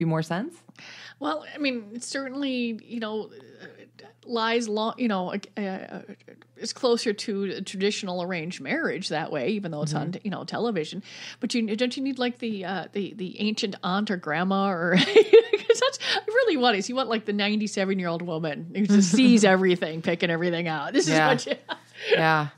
more sense? Well, I mean, it certainly, lies long, is closer to a traditional arranged marriage that way, even though it's on, television. But don't you need like the ancient aunt or grandma or because that's really what it is. You want like the 97-year-old woman who just sees everything, picking everything out. This is what you. Yeah,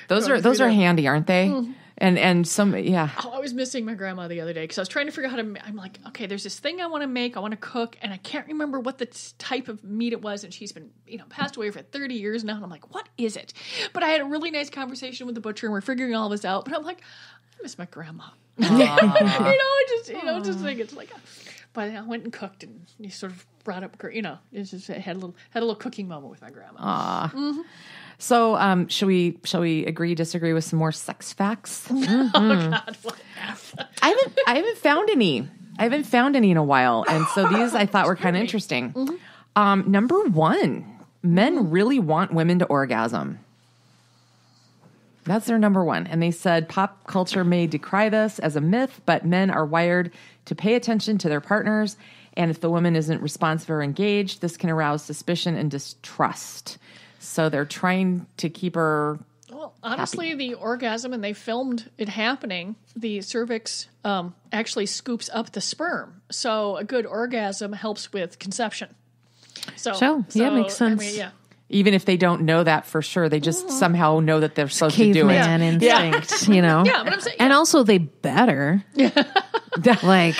those are handy, aren't they? Mm. And some, yeah. Oh, I was missing my grandma the other day because I was trying to figure out how to, I'm like, okay, there's this thing I want to make, I want to cook, and I can't remember what the type of meat it was, and she's been, passed away for 30 years now, and I'm like, what is it? But I had a really nice conversation with the butcher, and we're figuring all this out, but I'm like, I miss my grandma. Just think it's like, but I went and cooked, and you sort of brought up, it's just had a little cooking moment with my grandma. Mm-hmm. So, shall we agree, disagree with some more sex facts? Mm-hmm. Oh God, what? I haven't found any. I haven't found any in a while, and so these I thought were kind of interesting. Mm-hmm. Number one, men really want women to orgasm. That's their number one, and they said pop culture may decry this as a myth, but men are wired to pay attention to their partners, and if the woman isn't responsive or engaged, this can arouse suspicion and distrust. So they're trying to keep her. Well, honestly, happy. The orgasm, and they filmed it happening, the cervix actually scoops up the sperm. So a good orgasm helps with conception. So yeah, makes sense. I mean, yeah. Even if they don't know that for sure, they just somehow know that they're supposed to do it. Caveman instinct, Yeah, but I'm saying, and also they better. Like,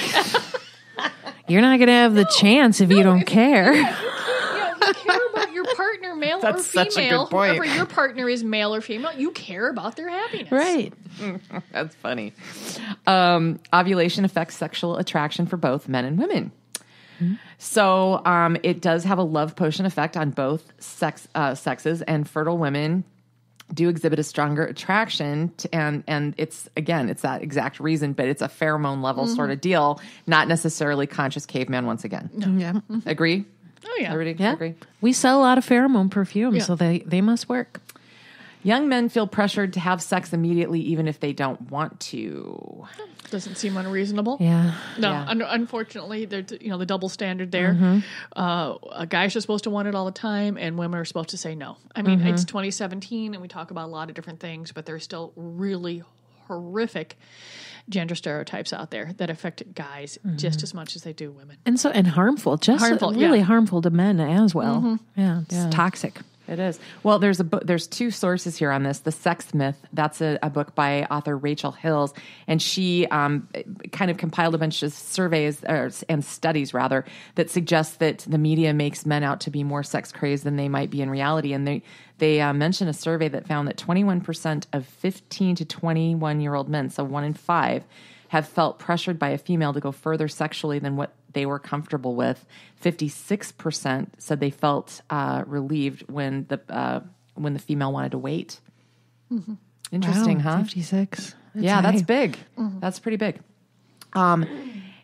you're not going to have the chance if you don't care. You care about your partner, male or female. Such a good point. Whether your partner is male or female, you care about their happiness. Right. That's funny. Ovulation affects sexual attraction for both men and women. Mm-hmm. So it does have a love potion effect on both sexes, and fertile women do exhibit a stronger attraction and it's that exact reason, but it's a pheromone level sort of deal, not necessarily conscious caveman once again. No. Yeah. Mm-hmm. Agree? Oh, yeah. Everybody agree? We sell a lot of pheromone perfume, so they must work. Young men feel pressured to have sex immediately, even if they don't want to. Doesn't seem unreasonable. Yeah. No, yeah. Unfortunately, there's the double standard there. Mm-hmm. Guys are supposed to want it all the time, and women are supposed to say no. I mean, it's 2017, and we talk about a lot of different things, but there's still really horrific gender stereotypes out there that affect guys just as much as they do women. And harmful, really harmful to men as well. Mm-hmm. Yeah, it's toxic. It is. Well, there's two sources here on this. The Sex Myth, that's a book by author Rachel Hills, and she kind of compiled a bunch of surveys and studies rather that suggest that the media makes men out to be more sex crazed than they might be in reality. And they mention a survey that found that 21% of 15 to 21-year-old men, so 1 in 5, have felt pressured by a female to go further sexually than what they were comfortable with. 56% said they felt relieved when the female wanted to wait. Mm-hmm. Interesting, wow, huh? 56. That's big. Mm-hmm. That's pretty big.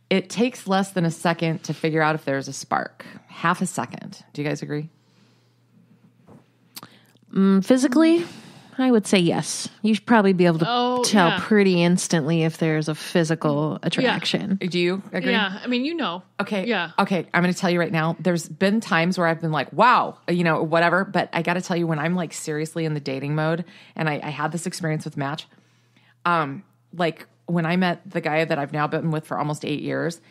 It takes less than a second to figure out if there's a spark. Half a second. Do you guys agree? Physically, I would say yes. You should probably be able to tell pretty instantly if there's a physical attraction. Yeah. Do you agree? Yeah. I mean, Okay. Yeah. Okay. I'm going to tell you right now, there's been times where I've been like, wow, whatever. But I got to tell you, when I'm like seriously in the dating mode, and I had this experience with Match, like when I met the guy that I've now been with for almost 8 years,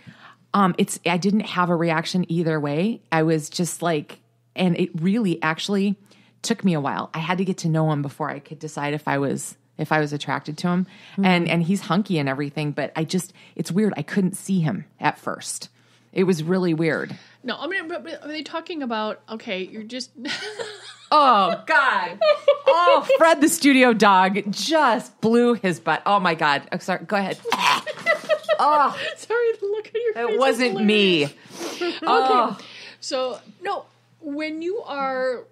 I didn't have a reaction either way. I was just like, and it really actually took me a while. I had to get to know him before I could decide if I was attracted to him. Mm-hmm. And he's hunky and everything, but it's weird. I couldn't see him at first. It was really weird. No, I mean, but are they talking about, okay, you're just... Oh, God. Oh, Fred the studio dog just blew his butt. Oh, my God. Oh, sorry. Go ahead. Oh. Sorry, the look on your face. It wasn't me. Okay. Oh. So, no, when you are...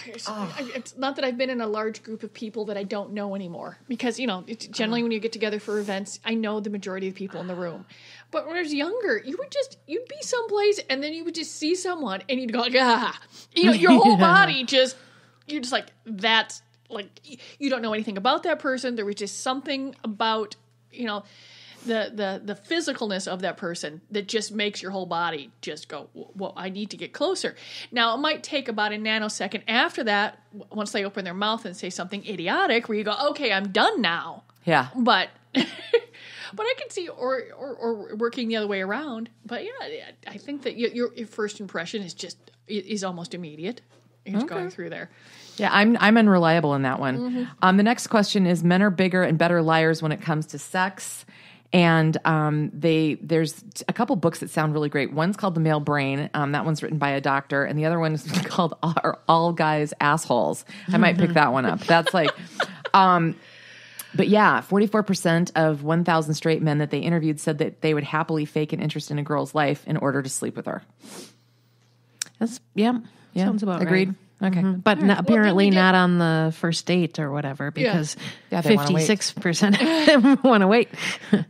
It's not that I've been in a large group of people that I don't know anymore, because generally when you get together for events, I know the majority of the people in the room. But when I was younger, you'd be someplace and then you would just see someone and you'd go like, your whole body you're just like, that's like, you don't know anything about that person. There was just something about the physicalness of that person that just makes your whole body just go, well, I need to get closer. Now, it might take about a nanosecond after that, once they open their mouth and say something idiotic, where you go, okay, I'm done now. Yeah. But I can see, or working the other way around. But yeah, I think that your first impression is almost immediate. You're going through there. Yeah, I'm unreliable in that one. The next question is: men are bigger and better liars when it comes to sex. And there's a couple books that sound really great. One's called The Male Brain. That one's written by a doctor, and the other one is called All Guys Assholes. I might pick that one up. That's like, but yeah, 44% of 1,000 straight men that they interviewed said that they would happily fake an interest in a girl's life in order to sleep with her. That's sounds about agreed. Right. Okay. But apparently not on the first date or whatever, because 56% want to wait.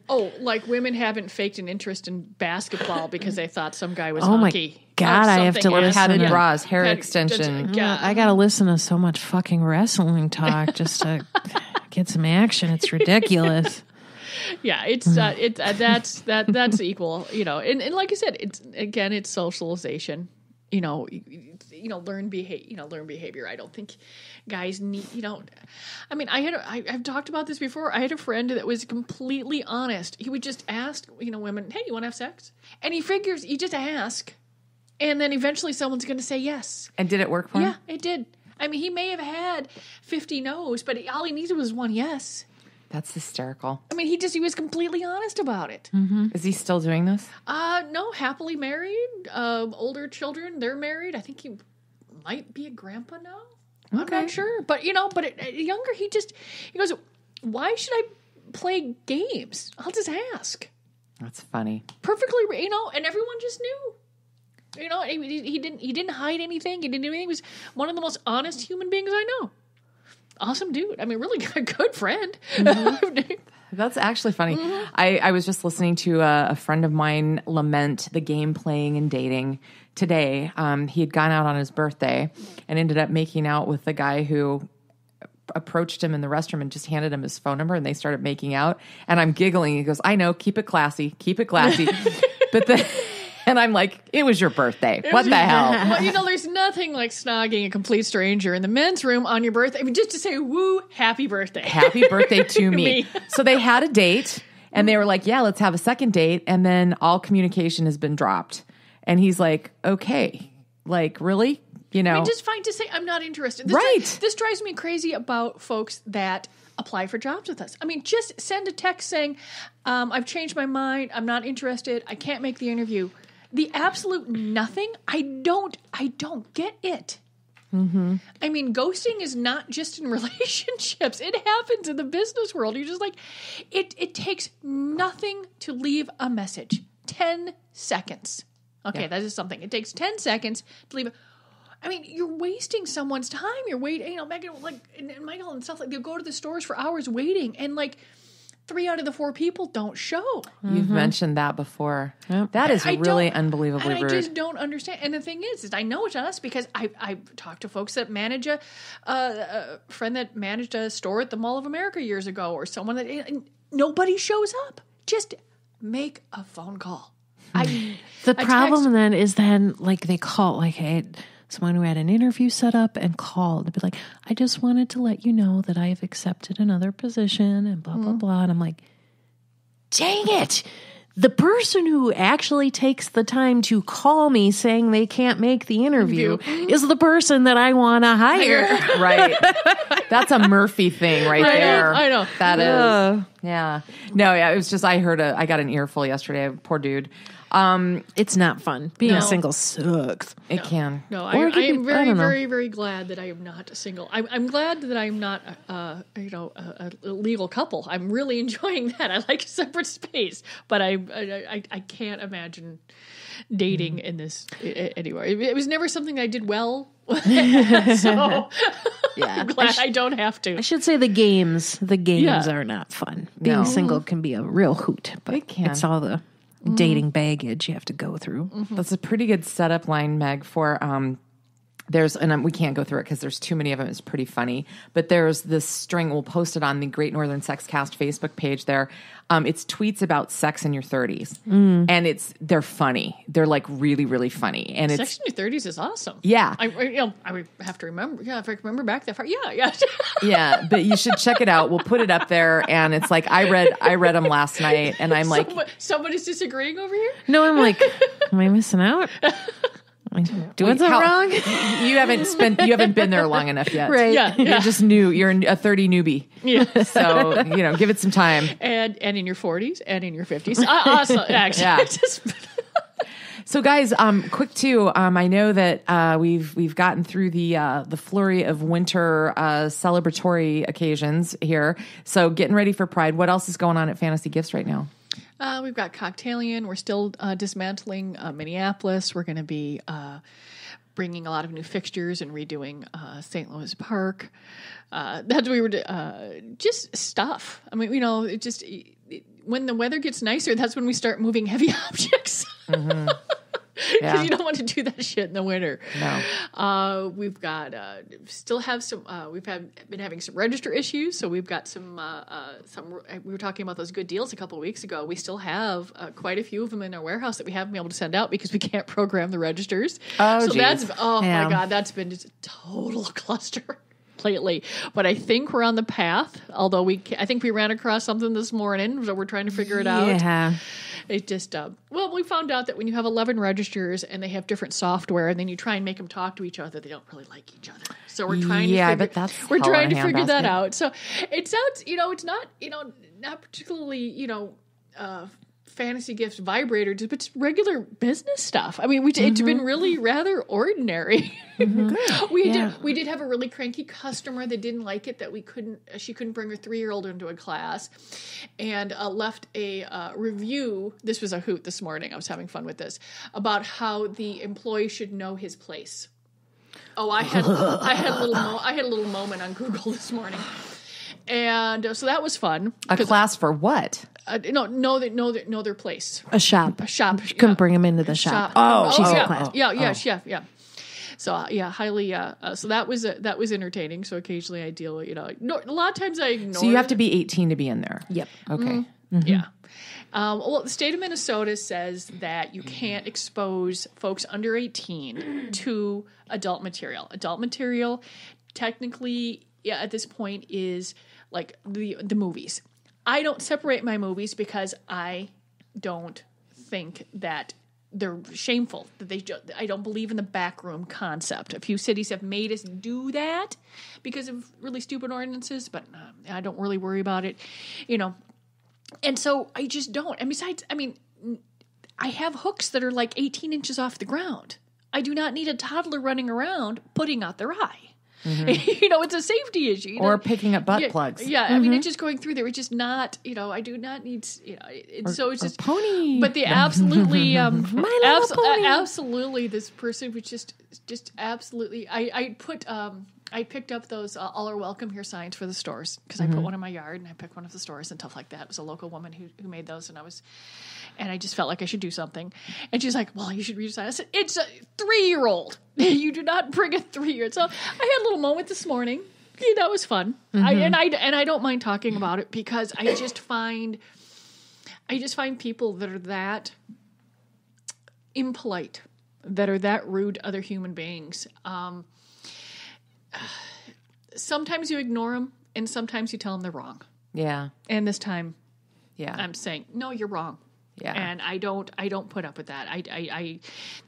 Oh, like women haven't faked an interest in basketball because they thought some guy was hockey. My God, I have to listen. Padded bras, hair extension. I got to listen to so much fucking wrestling talk just to get some action. It's ridiculous. Yeah, that's equal, and like I said, it's socialization. Learn behavior. I don't think guys need, I mean, I've talked about this before. I had a friend that was completely honest. He would just ask, women, hey, you want to have sex? And he figures you just ask, and then eventually someone's going to say yes. And did it work for him? Yeah, it did. I mean, he may have had 50 no's, but all he needed was one yes. That's hysterical. I mean, he was completely honest about it. Mm-hmm. Is he still doing this? No, happily married, older children, they're married. I think he might be a grandpa now. Okay. I'm not sure. But, younger, he goes, why should I play games? I'll just ask. That's funny. Perfectly, and everyone just knew. He didn't hide anything. He didn't do anything. He was one of the most honest human beings I know. Awesome dude. I mean, really good friend. Mm-hmm. That's actually funny. Mm-hmm. I was just listening to a friend of mine lament the game playing and dating today. He had gone out on his birthday and ended up making out with the guy who approached him in the restroom and just handed him his phone number, and they started making out. And I'm giggling. He goes, I know, keep it classy. But and I'm like, it was your birthday. What the hell? Well, there's nothing like snogging a complete stranger in the men's room on your birthday. I mean, just to say, woo, happy birthday. Happy birthday to me. So they had a date, and they were like, yeah, let's have a second date. And then all communication has been dropped. And he's like, okay, like, really? I mean, just fine to say, I'm not interested. This drives me crazy about folks that apply for jobs with us. I mean, just send a text saying, I've changed my mind. I'm not interested. I can't make the interview. The absolute nothing, I don't get it. Mm-hmm. I mean, ghosting is not just in relationships. It happens in the business world. You're just like, it takes nothing to leave a message. 10 seconds. Okay, that is something. It takes 10 seconds to leave I mean, you're wasting someone's time. You're waiting, Megan, and Michael and stuff, they'll go to the stores for hours waiting, and 3 out of the 4 people don't show. You've mentioned that before. Yep. That is really unbelievably rude. I just don't understand. And the thing is I know it's us because I've talked to folks that manage a friend that managed a store at the Mall of America years ago, or someone that nobody shows up. Just make a phone call. The problem then is they call, hey, someone who had an interview set up and called and be like, I just wanted to let you know that I have accepted another position and blah, blah, blah. And I'm like, dang it. The person who actually takes the time to call me saying they can't make the interview is the person that I want to hire. Right. That's a Murphy thing right there. I know. That is. Yeah. No, yeah. It was just, I got an earful yesterday. Poor dude. It's not fun. Being single sucks. It can. No, I am very, very, very glad that I am not single. I'm glad that I'm not, a legal couple. I'm really enjoying that. I like a separate space, but I can't imagine dating in this anyway. It was never something I did well. So I'm glad I don't have to. I should say the games are not fun. Being single can be a real hoot, but it's all the dating baggage you have to go through. Mm-hmm. That's a pretty good setup line, Meg, for and we can't go through it because there's too many of them. It's pretty funny. But there's this string, we'll post it on the Great Northern Sex Cast Facebook page there. It's tweets about sex in your 30s. And they're funny. They're like really, really funny. And Sex in your 30s is awesome. Yeah. I would have to remember. Yeah, if I remember back that far. Yeah. Yeah, but you should check it out. We'll put it up there. And it's like, I read them last night and I'm like. Somebody's disagreeing over here? No, I'm like, am I missing out? Doing something wrong? You haven't been there long enough yet. Right. Yeah. You're just new. You're a 30 newbie. Yeah. So, give it some time. And in your 40s and in your 50s. Awesome. Actually. Yeah. So guys, quick too. I know that we've gotten through the flurry of winter celebratory occasions here. So getting ready for Pride. What else is going on at Fantasy Gifts right now? We've got Cocktailing. We're still dismantling Minneapolis. We're going to be bringing a lot of new fixtures and redoing St. Louis Park. That's what we were just stuff. I mean, when the weather gets nicer, that's when we start moving heavy objects. Mm-hmm. Because you don't want to do that shit in the winter. No. We've got still have some. We've been having some register issues, so we've got some. We were talking about those good deals a couple of weeks ago. We still have quite a few of them in our warehouse that we haven't been able to send out because we can't program the registers. Oh, so geez. my god, that's been just a total cluster lately. But I think we're on the path. Although I think we ran across something this morning, so we're trying to figure it out. Yeah. It just, we found out that when you have 11 registers and they have different software and then you try and make them talk to each other, they don't really like each other. So we're trying to figure that out. So it sounds, it's not, not particularly, fantasy gifts vibrators, but it's regular business stuff. I mean, it's been really rather ordinary. Mm-hmm. We did have a really cranky customer that didn't like it, that she couldn't bring her 3-year-old into a class, and left a review. This was a hoot this morning. I was having fun with this, about how the employee should know his place. Oh, I had a little moment on Google this morning. And so that was fun. A class for what? Know their place. A shop. You couldn't bring them into the shop. She's in class. Chef. Yeah. So highly. So that was entertaining. So occasionally I deal with a lot of times I ignore. So you have to be 18 to be in there. Yep. Okay. Mm-hmm. Yeah. Well, the state of Minnesota says that you can't expose folks under 18 to adult material. Adult material, technically, at this point is like the movies. I don't separate my movies because I don't think that they're shameful. I don't believe in the backroom concept. A few cities have made us do that because of really stupid ordinances, but I don't really worry about it, And so I just don't. And besides, I have hooks that are like 18 inches off the ground. I do not need a toddler running around putting out their eye. Mm-hmm. It's a safety issue. Or picking up butt plugs. Yeah, mm-hmm. It's just going through there. It's just not, I do not need, so it's just. Pony. But the absolutely, pony. Absolutely, this person was just absolutely, I picked up those all are welcome here signs for the stores because I put one in my yard and I picked one of the stores and stuff like that. It was a local woman who made those and I just felt like I should do something. And she's like, well, you should read a sign. I said, it's a 3-year-old. You do not bring a 3-year-old. So I had a little moment this morning. Yeah, that was fun. Mm-hmm. I don't mind talking about it because I just find people that are that impolite, that are that rude to other human beings. Sometimes you ignore them, and sometimes you tell them they're wrong. Yeah. And this time, yeah, I'm saying, no, you're wrong. Yeah. And I don't put up with that.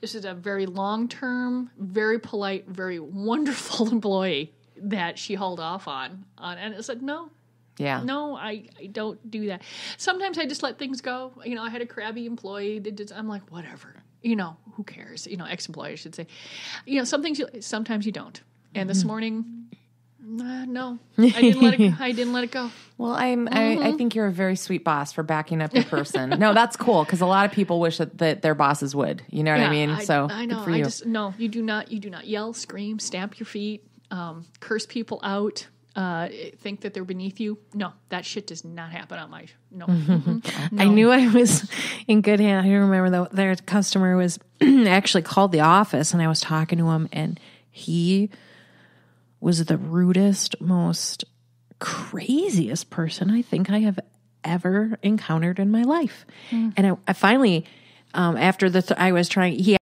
This is a very long-term, very polite, very wonderful employee that she hauled off on. And I said, no. Yeah. No, I don't do that. Sometimes I just let things go. I had a crabby employee. I'm like, whatever. Who cares? Ex-employee, I should say. Sometimes you don't. And this morning, no, I didn't let it go. Well, I think you're a very sweet boss for backing up your person. No, that's cool because a lot of people wish that their bosses would. You know what I mean? So I know. Good for you. No, you do not yell, scream, stamp your feet, curse people out, think that they're beneath you. No, that shit does not happen on my no. Mm-hmm. No. I knew I was in good hands. I remember their customer was actually called the office, and I was talking to him, and He was the rudest, most craziest person I think I have ever encountered in my life. And I finally, after I was trying, he